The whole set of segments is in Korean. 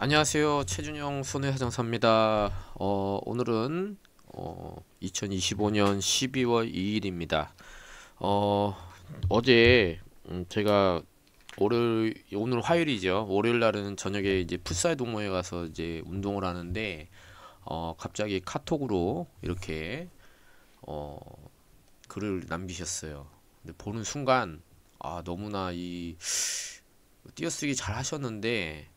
안녕하세요. 최준영 손해자전사입니다. 오늘은 2025년 12월 2일입니다. 어제 제가 오늘 화요일이죠. 월요일 날은 저녁에 이제 풋살 동호회 가서 이제 운동을 하는데 갑자기 카톡으로 이렇게 어, 글을 남기셨어요. 근데 보는 순간 너무나 이 띄어쓰기 잘 하셨는데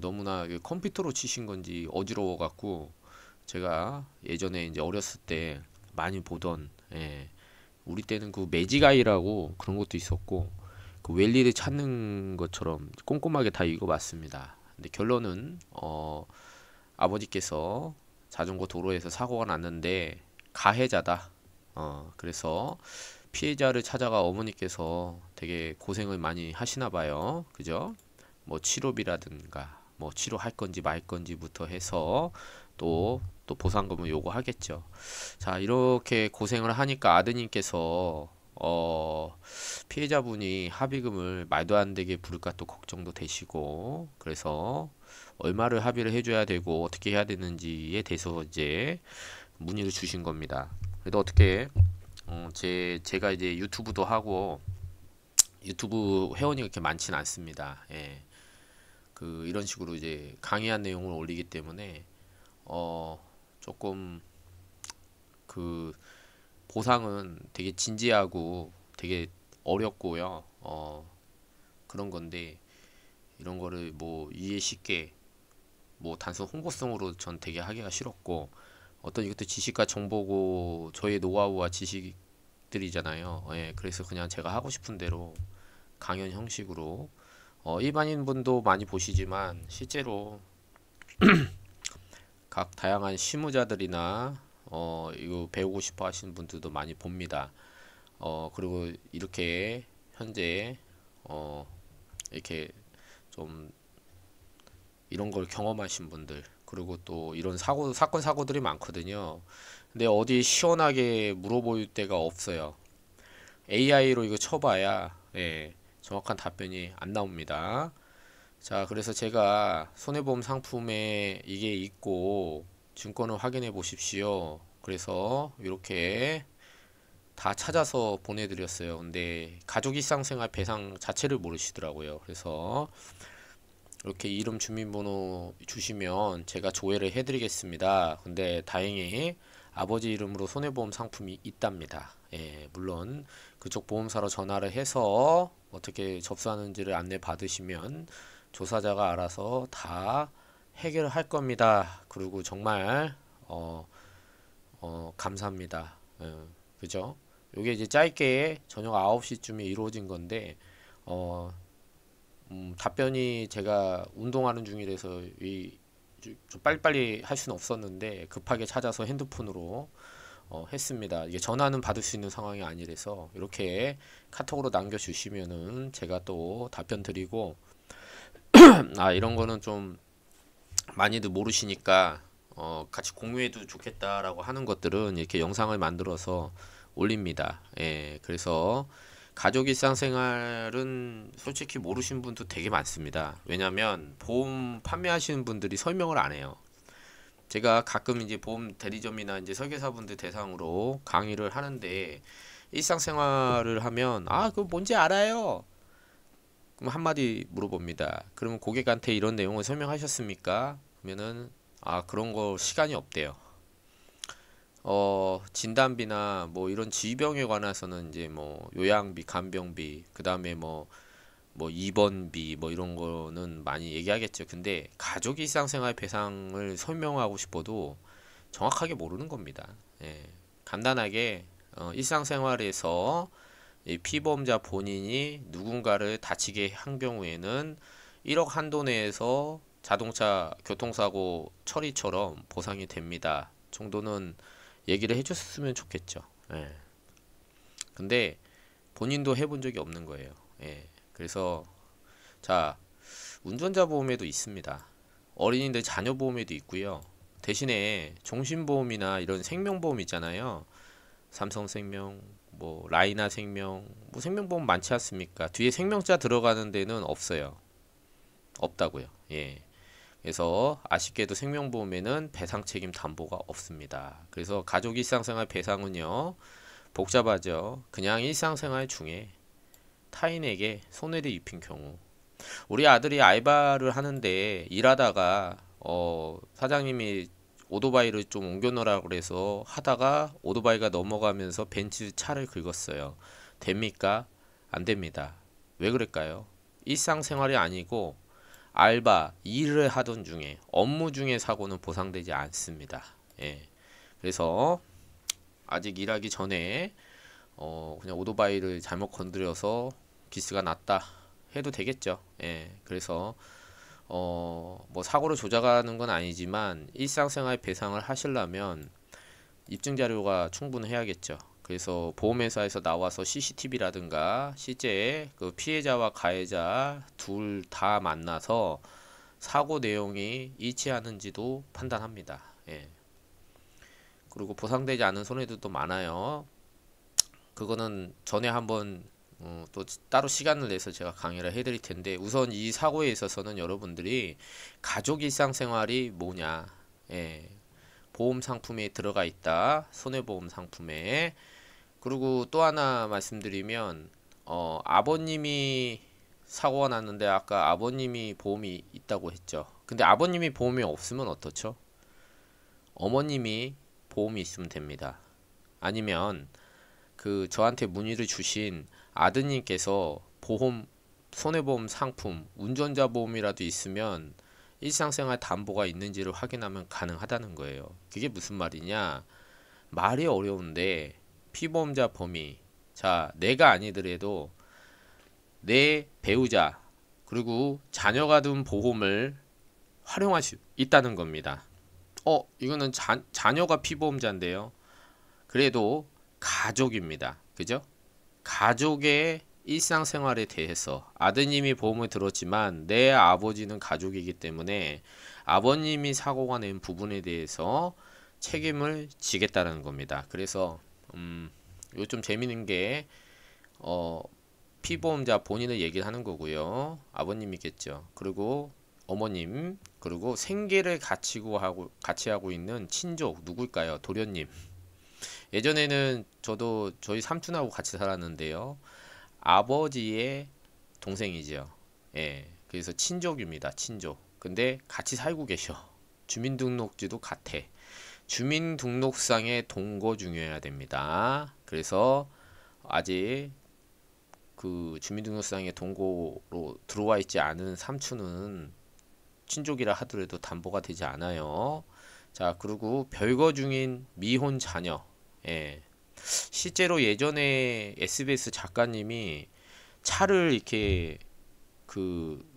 너무나 컴퓨터로 치신 건지 어지러워 갖고 제가 예전에 이제 어렸을 때 많이 보던, 우리 때는 그 매직아이라고 그런 것도 있었고 그 웰리를 찾는 것처럼 꼼꼼하게 다 읽어봤습니다. 근데 결론은 아버지께서 자전거 도로에서 사고가 났는데 가해자다. 그래서 피해자를 찾아가 어머니께서 되게 고생을 많이 하시나 봐요. 그죠? 뭐 치료비라든가 뭐 치료할 건지 말 건지부터 해서 또 보상금을 요구하겠죠. 자, 이렇게 고생을 하니까 아드님께서 피해자분이 합의금을 말도 안 되게 부를까 또 걱정도 되시고, 그래서 얼마를 합의를 해줘야 되고 어떻게 해야 되는지에 대해서 이제 문의를 주신 겁니다. 그래도 어떻게 제가 이제 유튜브도 하고 유튜브 회원이 그렇게 많지는 않습니다. 이런 식으로 이제 강의한 내용을 올리기 때문에 조금 그 보상은 되게 진지하고 되게 어렵고요. 그런 건데 이런 거를 뭐 이해 쉽게 뭐 단순 홍보성으로 전 되게 하기가 싫었고, 어떤 이것도 지식과 정보고 저의 노하우와 지식들이잖아요. 그래서 그냥 제가 하고 싶은 대로 강연 형식으로 일반인 분도 많이 보시지만 실제로 각 다양한 실무자들이나 이거 배우고 싶어 하시는 분들도 많이 봅니다. 그리고 이렇게 현재 이렇게 좀 이런 걸 경험하신 분들, 그리고 또 이런 사건 사고들이 많거든요. 근데 어디 시원하게 물어볼 데가 없어요. AI로 이거 쳐봐야 정확한 답변이 안 나옵니다. 자, 그래서 제가 손해보험 상품에 이게 있고 증권을 확인해 보십시오. 그래서 이렇게 다 찾아서 보내드렸어요. 근데 가족 일상생활 배상 자체를 모르시더라고요. 그래서 이렇게 이름 주민번호 주시면 제가 조회를 해드리겠습니다. 근데 다행히 아버지 이름으로 손해보험 상품이 있답니다. 물론 그쪽 보험사로 전화를 해서 어떻게 접수하는지를 안내 받으시면 조사자가 알아서 다 해결할 겁니다. 그리고 정말 감사합니다. 그죠? 요게 이제 짧게 저녁 9시쯤에 이루어진 건데 어, 답변이 제가 운동하는 중이라서 좀 빨리빨리 할 수는 없었는데 급하게 찾아서 핸드폰으로 했습니다. 이게 전화는 받을 수 있는 상황이 아니라서 이렇게 카톡으로 남겨주시면은 제가 또 답변 드리고, 이런 거는 좀 많이들 모르시니까 같이 공유해도 좋겠다라고 하는 것들은 이렇게 영상을 만들어서 올립니다. 그래서 가족 일상생활은 솔직히 모르신 분도 되게 많습니다. 왜냐면 보험 판매하시는 분들이 설명을 안 해요. 제가 가끔 이제 보험 대리점이나 이제 설계사분들 대상으로 강의를 하는데 일상생활을 하면 그거 뭔지 알아요. 그럼 한마디 물어봅니다. 그러면 고객한테 이런 내용을 설명하셨습니까? 그러면은 그런 거 시간이 없대요. 진단비나 뭐 이런 질병에 관해서는 이제 뭐 요양비, 간병비, 그 다음에 뭐 입원비 뭐 이런 거는 많이 얘기하겠죠. 근데 가족 일상생활 배상을 설명하고 싶어도 정확하게 모르는 겁니다. 간단하게 일상생활에서 이 피보험자 본인이 누군가를 다치게 한 경우에는 1억 한도 내에서 자동차 교통사고 처리처럼 보상이 됩니다. 정도는 얘기를 해줬으면 좋겠죠. 근데 본인도 해본 적이 없는 거예요. 그래서 자, 운전자 보험에도 있습니다. 어린이들 자녀 보험에도 있고요. 대신에 종신보험이나 이런 생명보험 있잖아요. 삼성생명, 뭐 라이나 생명, 뭐 생명보험 많지 않습니까? 뒤에 생명자 들어가는 데는 없어요. 없다고요. 그래서 아쉽게도 생명보험에는 배상 책임 담보가 없습니다. 그래서 가족 일상생활 배상은요, 복잡하죠. 그냥 일상생활 중에 타인에게 손해를 입힌 경우, 우리 아들이 알바를 하는데 일하다가 사장님이 오토바이를 좀 옮겨 놓으라고 그래서 하다가 오토바이가 넘어가면서 벤츠 차를 긁었어요. 됩니까? 안 됩니다. 왜 그럴까요? 일상생활이 아니고 알바, 일을 하던 중에 업무 중에 사고는 보상되지 않습니다. 예. 그래서 아직 일하기 전에 그냥 오토바이를 잘못 건드려서 기스가 났다 해도 되겠죠. 예. 그래서 뭐 사고를 조작하는 건 아니지만 일상생활 배상을 하시려면 입증 자료가 충분해야겠죠. 그래서 보험회사에서 나와서 CCTV라든가 실제 그 피해자와 가해자 둘 다 만나서 사고 내용이 일치하는지도 판단합니다. 예. 그리고 보상되지 않은 손해들도 많아요. 그거는 전에 한번 또 따로 시간을 내서 제가 강의를 해드릴 텐데, 우선 이 사고에 있어서는 여러분들이 가족 일상생활이 뭐냐, 예, 보험 상품에 들어가 있다, 손해보험 상품에. 그리고 또 하나 말씀드리면 아버님이 사고가 났는데 아까 아버님이 보험이 있다고 했죠. 근데 아버님이 보험이 없으면 어떻죠? 어머님이 보험이 있으면 됩니다. 아니면 그 저한테 문의를 주신 아드님께서 보험, 손해보험 상품, 운전자 보험이라도 있으면 일상생활 담보가 있는지를 확인하면 가능하다는 거예요. 그게 무슨 말이냐? 말이 어려운데 피보험자 범위, 자, 내가 아니더라도 내 배우자 그리고 자녀가 든 보험을 활용할 수 있다는 겁니다. 이거는 자녀가 피보험자인데요. 그래도 가족입니다. 그죠? 가족의 일상생활에 대해서 아드님이 보험을 들었지만 내 아버지는 가족이기 때문에 아버님이 사고가 낸 부분에 대해서 책임을 지겠다는 겁니다. 그래서 이거 좀 재밌는 게 피보험자 본인을 얘기를 하는 거고요. 아버님이겠죠. 그리고 어머님, 그리고 생계를 같이 하고 있는 친족 누굴까요? 도련님. 예전에는 저도 저희 삼촌하고 같이 살았는데요. 아버지의 동생이죠. 예. 그래서 친족입니다. 친족. 근데 같이 살고 계셔. 주민등록지도 같아. 주민등록상의 동거 중요해야 됩니다. 그래서 아직 그 주민등록상의 동거로 들어와 있지 않은 삼촌은 친족이라 하더라도 담보가 되지 않아요. 자, 그리고 별거 중인 미혼 자녀. 예. 실제로 예전에 SBS 작가님이 차를 이렇게 그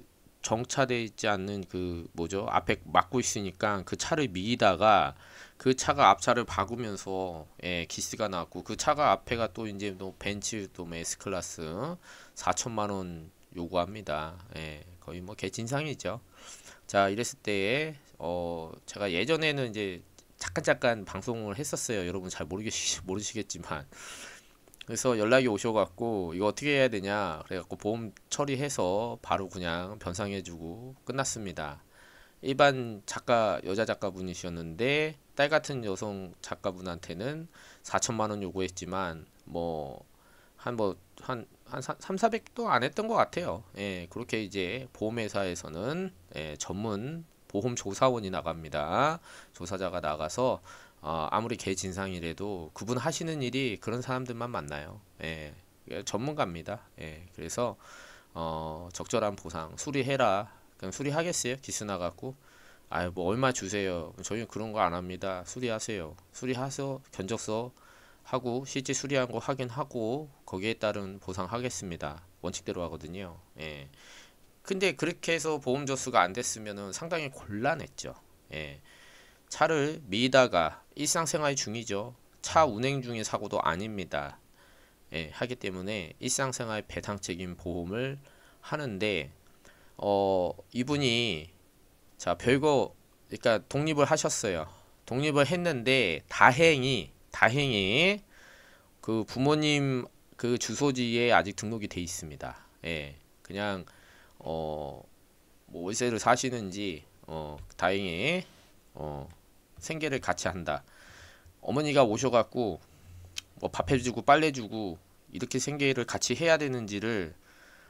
정차돼 있지 않는 그 뭐죠? 앞에 막고 있으니까 그 차를 미다가 그 차가 앞차를 박으면서 기스가 났고, 그 차가 앞에가 또 이제 또 벤츠 또 S클래스 4천만 원 요구합니다. 거의 뭐 개진상이죠. 자, 이랬을 때에 제가 예전에는 이제 잠깐 방송을 했었어요. 여러분 잘 모르시겠지만. 그래서 연락이 오셔갖고 이거 어떻게 해야 되냐 그래갖고 보험 처리해서 바로 그냥 변상해주고 끝났습니다. 일반 작가, 여자 작가분이셨는데 딸 같은 여성 작가분한테는 4천만 원 요구했지만 한 3, 400도 안 했던 것 같아요. 그렇게 이제 보험회사에서는 전문 보험 조사원이 나갑니다. 조사자가 나가서 아무리 개진상이라도 그분 하시는 일이 그런 사람들만 만나요. 전문가입니다. 그래서 적절한 보상 수리해라. 그냥 수리하겠어요? 기스 나갖고 뭐 얼마 주세요. 저희는 그런 거 안 합니다. 수리하세요. 수리하서 견적서 하고 실제 수리한 거 확인하고 거기에 따른 보상하겠습니다. 원칙대로 하거든요. 근데 그렇게 해서 보험 접수가 안 됐으면은 상당히 곤란했죠. 차를 미다가 일상생활 중이죠. 차 운행 중의 사고도 아닙니다. 하기 때문에 일상생활 배상 책임 보험을 하는데 이분이 자 별거 그러니까 독립을 하셨어요. 독립을 했는데 다행히 그 부모님 그 주소지에 아직 등록이 돼 있습니다. 그냥 뭐 월세를 사시는지 다행히 생계를 같이 한다. 어머니가 오셔갖고 뭐 밥 해주고 빨래 주고 이렇게 생계를 같이 해야 되는지를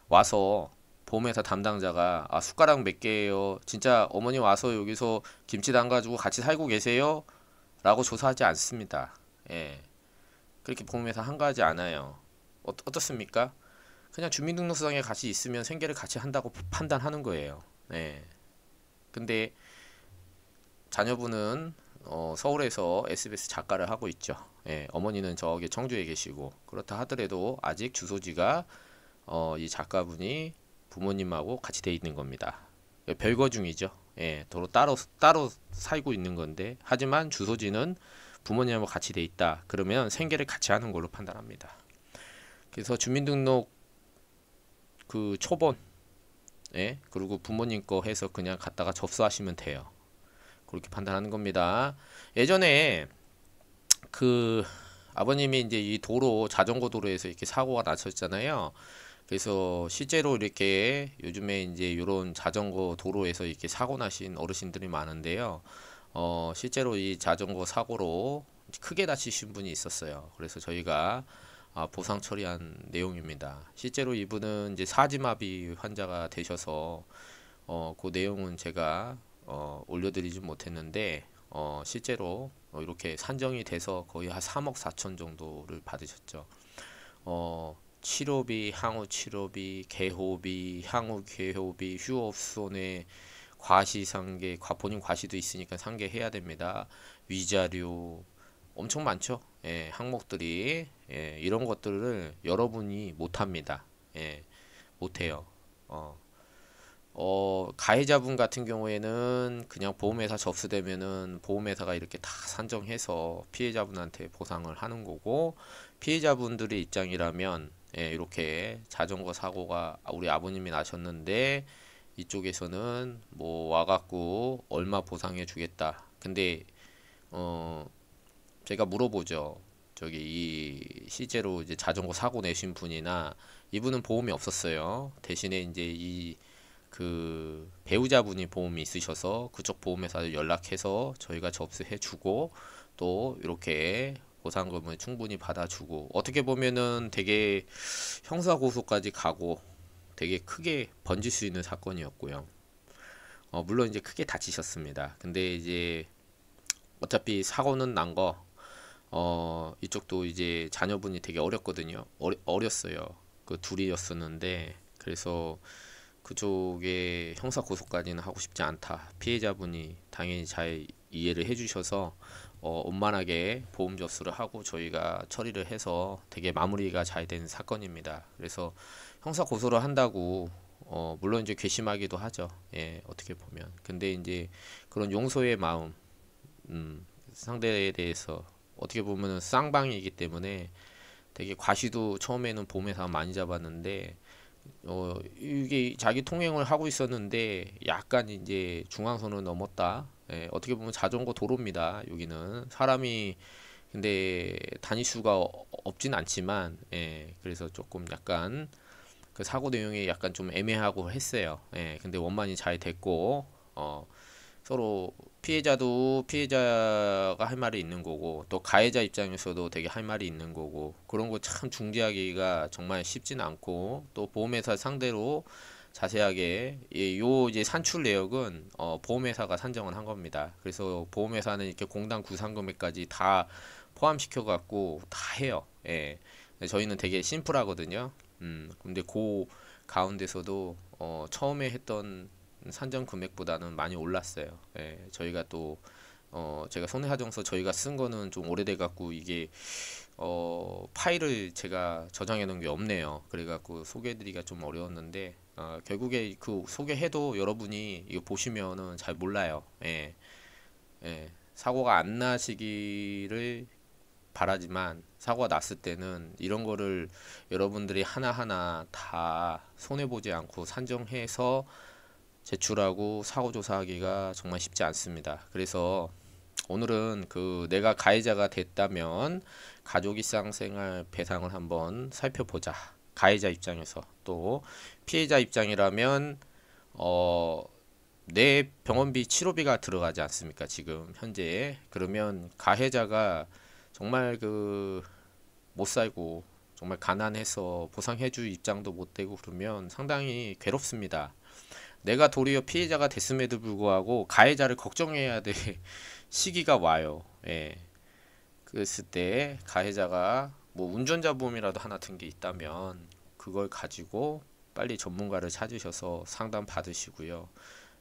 와서 보험회사 담당자가 숟가락 몇 개예요? 진짜 어머니 와서 여기서 김치 담가지고 같이 살고 계세요? 라고 조사하지 않습니다. 예. 그렇게 보험회사 한가하지 않아요. 어떻습니까? 그냥 주민등록상에 같이 있으면 생계를 같이 한다고 판단하는 거예요. 예. 근데 자녀분은 서울에서 SBS 작가를 하고 있죠. 예, 어머니는 저기 청주에 계시고 그렇다 하더라도 아직 주소지가 이 작가분이 부모님하고 같이 돼 있는 겁니다. 별거 중이죠. 예, 따로 살고 있는 건데 하지만 주소지는 부모님하고 같이 돼 있다. 그러면 생계를 같이 하는 걸로 판단합니다. 그래서 주민등록 그 초본, 예, 그리고 부모님 거 해서 그냥 갖다가 접수하시면 돼요. 그렇게 판단하는 겁니다. 예전에 그 아버님이 이제 이 도로 자전거 도로에서 이렇게 사고가 나셨잖아요. 그래서 실제로 이렇게 요즘에 이제 이런 자전거 도로에서 이렇게 사고 나신 어르신들이 많은데요. 실제로 이 자전거 사고로 크게 다치신 분이 있었어요. 그래서 저희가 보상 처리한 내용입니다. 실제로 이분은 이제 사지마비 환자가 되셔서 그 내용은 제가 올려드리지 못했는데 실제로 이렇게 산정이 돼서 거의 한 3억 4천 정도를 받으셨죠. 치료비, 향후 치료비, 개호비, 향후 개호비, 휴업손해, 과시상계, 본인 과시도 있으니까 상계해야 됩니다. 위자료 엄청 많죠. 예, 항목들이 이런 것들을 여러분이 못합니다. 예, 못해요. 가해자분 같은 경우에는 그냥 보험회사 접수되면은 보험회사가 이렇게 다 산정해서 피해자분한테 보상을 하는 거고, 피해자분들의 입장이라면 이렇게 자전거 사고가 우리 아버님이 나셨는데 이쪽에서는 뭐 와갖고 얼마 보상해 주겠다. 근데 제가 물어보죠. 저기 이 실제로 이제 자전거 사고 내신 분이나 이분은 보험이 없었어요. 대신에 이제 이 그 배우자분이 보험이 있으셔서 그쪽 보험회사에 연락해서 저희가 접수해주고 또 이렇게 보상금을 충분히 받아주고, 어떻게 보면은 되게 형사고소까지 가고 되게 크게 번질 수 있는 사건이었고요. 물론 이제 크게 다치셨습니다. 근데 이제 어차피 사고는 난 거, 이쪽도 이제 자녀분이 되게 어렸거든요. 어렸어요. 그 둘이었었는데, 그래서 그쪽에 형사 고소까지는 하고 싶지 않다. 피해자분이 당연히 잘 이해를 해주셔서 원만하게 보험 접수를 하고 저희가 처리를 해서 되게 마무리가 잘 된 사건입니다. 그래서 형사 고소를 한다고 물론 이제 괘씸하기도 하죠. 예, 어떻게 보면. 근데 이제 그런 용서의 마음, 상대에 대해서 어떻게 보면은 쌍방이기 때문에 되게 과시도 처음에는 보험회사 많이 잡았는데 이게 자기 통행을 하고 있었는데 약간 이제 중앙선을 넘었다. 예, 어떻게 보면 자전거 도로입니다. 여기는 사람이 근데 다닐 수가 없진 않지만, 그래서 조금 약간 그 사고 내용이 약간 좀 애매하고 했어요. 근데 원만히 잘 됐고, 서로 피해자도 피해자가 할 말이 있는 거고 또 가해자 입장에서도 되게 할 말이 있는 거고, 그런 거 참 중재하기가 정말 쉽진 않고, 또 보험회사 상대로 자세하게 요 이제 산출 내역은 보험회사가 산정을 한 겁니다. 그래서 보험회사는 이렇게 공단 구상금액까지 다 포함시켜 갖고 다 해요. 예. 저희는 되게 심플하거든요. 근데 그 가운데서도 처음에 했던 산정 금액보다는 많이 올랐어요. 예, 저희가 또 제가 손해사정서 저희가 쓴 거는 좀 오래돼 갖고 이게 파일을 제가 저장해 놓은 게 없네요. 그래 갖고 소개해드리기가 좀 어려웠는데 결국에 그 소개해도 여러분이 이거 보시면은 잘 몰라요. 사고가 안 나시기를 바라지만 사고가 났을 때는 이런 거를 여러분들이 하나하나 다 손해보지 않고 산정해서 제출하고 사고 조사하기가 정말 쉽지 않습니다. 그래서 오늘은 그 내가 가해자가 됐다면 가족 일상생활 배상을 한번 살펴보자. 가해자 입장에서. 또 피해자 입장이라면 내 병원비 치료비가 들어가지 않습니까? 지금 현재. 그러면 가해자가 정말 그 못 살고 정말 가난해서 보상해줄 입장도 못 되고 그러면 상당히 괴롭습니다. 내가 도리어 피해자가 됐음에도 불구하고 가해자를 걱정해야 될 시기가 와요. 예. 그랬을 때 가해자가 뭐 운전자 보험이라도 하나 든 게 있다면 그걸 가지고 빨리 전문가를 찾으셔서 상담 받으시고요.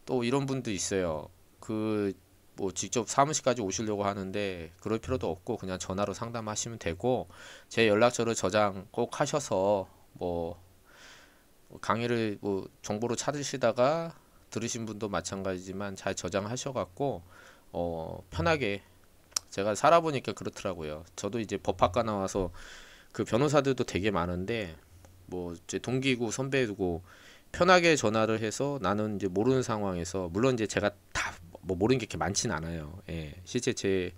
또 이런 분도 있어요. 그 뭐 직접 사무실까지 오시려고 하는데 그럴 필요도 없고 그냥 전화로 상담하시면 되고, 제 연락처를 저장 꼭 하셔서 뭐 강의를 뭐 정보로 찾으시다가 들으신 분도 마찬가지지만 잘 저장하셔 갖고 편하게, 제가 살아보니까 그렇더라고요. 저도 이제 법학과 나와서 그 변호사들도 되게 많은데 뭐 제 동기고 선배고 편하게 전화를 해서 나는 이제 모르는 상황에서, 물론 이제 제가 다 뭐 모르는 게 이렇게 많진 않아요. 예. 실제 제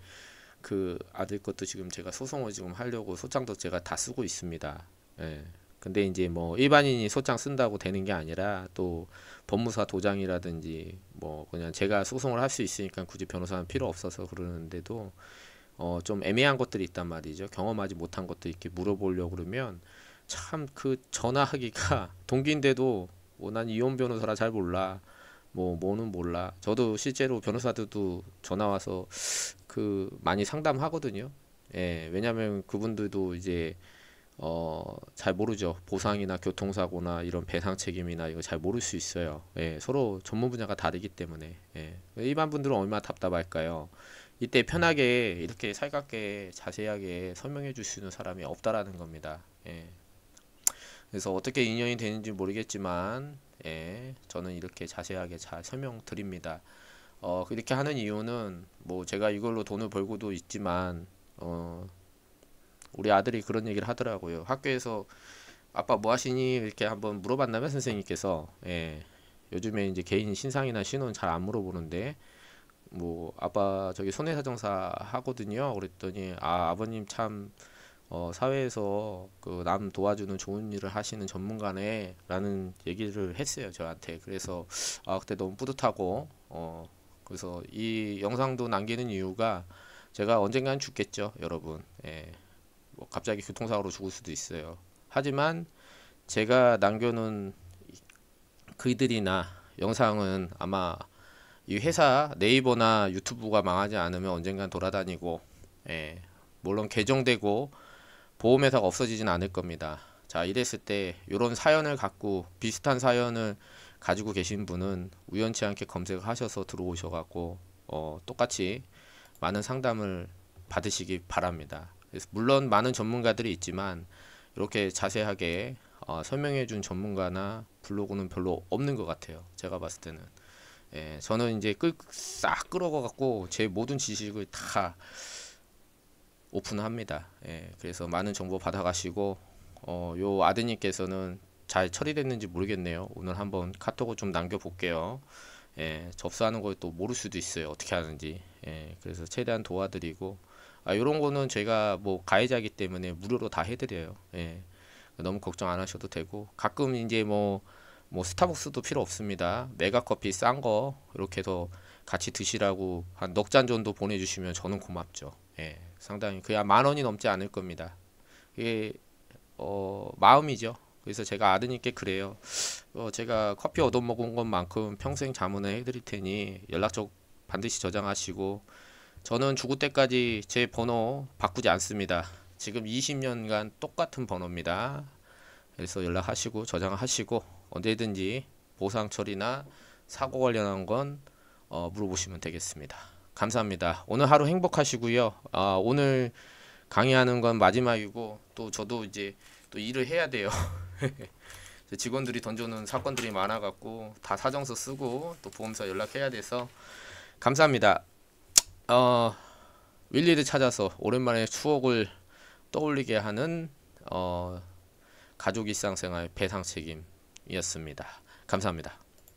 그 아들 것도 지금 제가 소송을 지금 하려고 소장도 제가 다 쓰고 있습니다. 예. 근데 이제 뭐 일반인이 소장 쓴다고 되는 게 아니라 또 법무사 도장이라든지 뭐 그냥 제가 소송을 할 수 있으니까 굳이 변호사는 필요 없어서 그러는데도 좀 애매한 것들이 있단 말이죠. 경험하지 못한 것도 이렇게 물어보려고 그러면 참 그 전화하기가 동기인데도 뭐 난 이혼 변호사라 잘 몰라, 뭐는 몰라. 저도 실제로 변호사들도 전화 와서 그 많이 상담하거든요. 예, 왜냐면 그분들도 이제 잘 모르죠. 보상이나 교통사고나 이런 배상 책임이나 이거 잘 모를 수 있어요. 예, 서로 전문 분야가 다르기 때문에. 예, 일반 분들은 얼마나 답답할까요? 이때 편하게 이렇게 살갑게 자세하게 설명해 줄 수 있는 사람이 없다라는 겁니다. 예. 그래서 어떻게 인연이 되는지 모르겠지만, 예, 저는 이렇게 자세하게 잘 설명드립니다. 이렇게 하는 이유는 뭐 제가 이걸로 돈을 벌고도 있지만, 우리 아들이 그런 얘기를 하더라고요. 학교에서 아빠 뭐 하시니? 이렇게 한번 물어봤나면 선생님께서, 예, 요즘에 이제 개인 신상이나 신원 잘 안 물어보는데, 뭐 아빠 저기 손해사정사 하거든요. 그랬더니 아버님 참 사회에서 그 남 도와주는 좋은 일을 하시는 전문가네 라는 얘기를 했어요, 저한테. 그래서 그때 너무 뿌듯하고, 그래서 이 영상도 남기는 이유가 제가 언젠간 죽겠죠, 여러분. 예, 뭐 갑자기 교통사고로 죽을 수도 있어요. 하지만 제가 남겨놓은 글들이나 영상은 아마 이 회사 네이버나 유튜브가 망하지 않으면 언젠간 돌아다니고, 예, 물론 개정되고 보험회사가 없어지진 않을 겁니다. 자, 이랬을 때 이런 사연을 갖고 비슷한 사연을 가지고 계신 분은 우연치 않게 검색을 하셔서 들어오셔갖고 똑같이 많은 상담을 받으시기 바랍니다. 그래서 물론 많은 전문가들이 있지만 이렇게 자세하게 설명해준 전문가나 블로그는 별로 없는 것 같아요. 제가 봤을 때는. 예, 저는 이제 싹 끌어가갖고 제 모든 지식을 다 오픈합니다. 예, 그래서 많은 정보 받아가시고, 요 아드님께서는 잘 처리됐는지 모르겠네요. 오늘 한번 카톡을 좀 남겨볼게요. 예, 접수하는 걸 또 모를 수도 있어요. 어떻게 하는지. 예, 그래서 최대한 도와드리고, 요런 거는 제가 뭐 가해자이기 때문에 무료로 다 해드려요. 예, 너무 걱정 안 하셔도 되고, 가끔 이제 뭐 스타벅스도 필요 없습니다. 메가커피 싼 거 이렇게 해서 같이 드시라고 한 넉 잔 정도 보내주시면 저는 고맙죠. 예, 상당히 그야 10,000원이 넘지 않을 겁니다. 이게 마음이죠. 그래서 제가 아드님께 그래요. 제가 커피 얻어먹은 것만큼 평생 자문을 해드릴 테니 연락처 반드시 저장하시고, 저는 죽을 때까지 제 번호 바꾸지 않습니다. 지금 20년간 똑같은 번호입니다. 그래서 연락하시고 저장하시고 언제든지 보상 처리나 사고 관련한 건 물어보시면 되겠습니다. 감사합니다. 오늘 하루 행복하시고요. 오늘 강의하는 건 마지막이고, 또 저도 이제 또 일을 해야 돼요. 직원들이 던져놓은 사건들이 많아갖고 다 사정서 쓰고 또 보험사 연락해야 돼서 감사합니다. 윌리를 찾아서 오랜만에 추억을 떠올리게 하는 가족 일상생활 배상 책임이었습니다. 감사합니다.